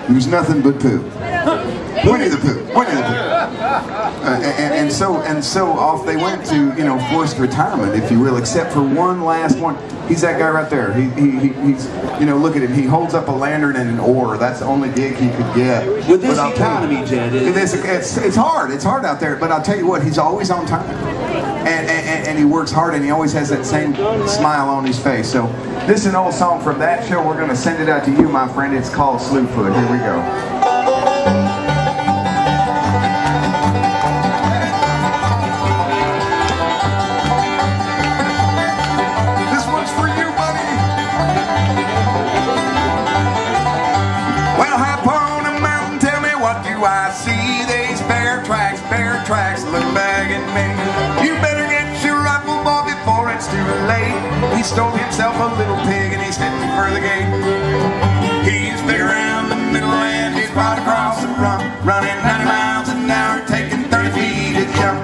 There's nothing but poo. Winnie the Pooh. Winnie the Pooh. And so off they went to, you know, forced retirement, if you will, except for one last one. He's that guy right there. He's, you know, look at him. He holds up a lantern and an oar. That's the only gig he could get. With this economy, Jed, it's hard. It's hard out there. But I'll tell you what, he's always on time. And he works hard, and he always has that same smile on his face. So this is an old song from that show. We're going to send it out to you, my friend. It's called Slewfoot. Here we go. I see these bear tracks look back at me. You better get your rifle, boy, before it's too late. He stole himself a little pig and he's heading for the gate. He's big around the middle and he's right across the run, running 90 miles an hour, taking 30 feet to jump.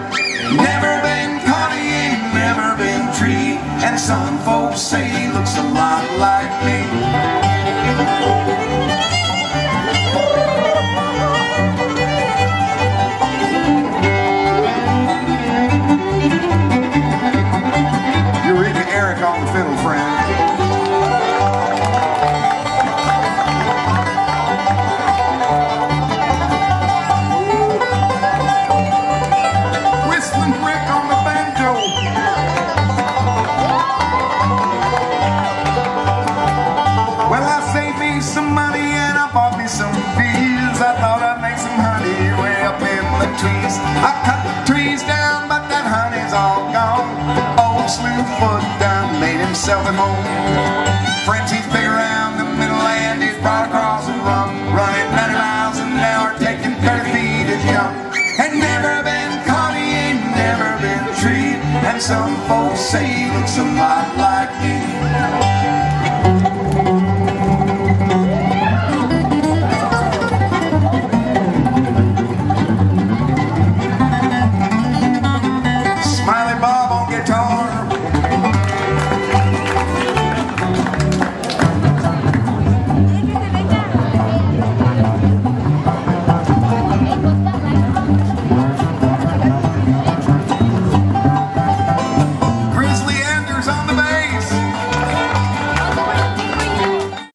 Never been caught, he ain't never been treed, and some folks say he looks a lot like me. On the fiddle, friend. Whistling Rick on the banjo. Well, I saved me some money and I bought me some fields. I thought I'd make some honey way up in the trees. I cut the trees down, but that honey's all gone. Old Slewfoot done made himself at home. Friends, he's big around the middle and he's broad across the run, running 90 miles an hour, taking 30 feet to jump. Ain't never been caught, he ain't never been treed, and some folks say he looks a lot like me.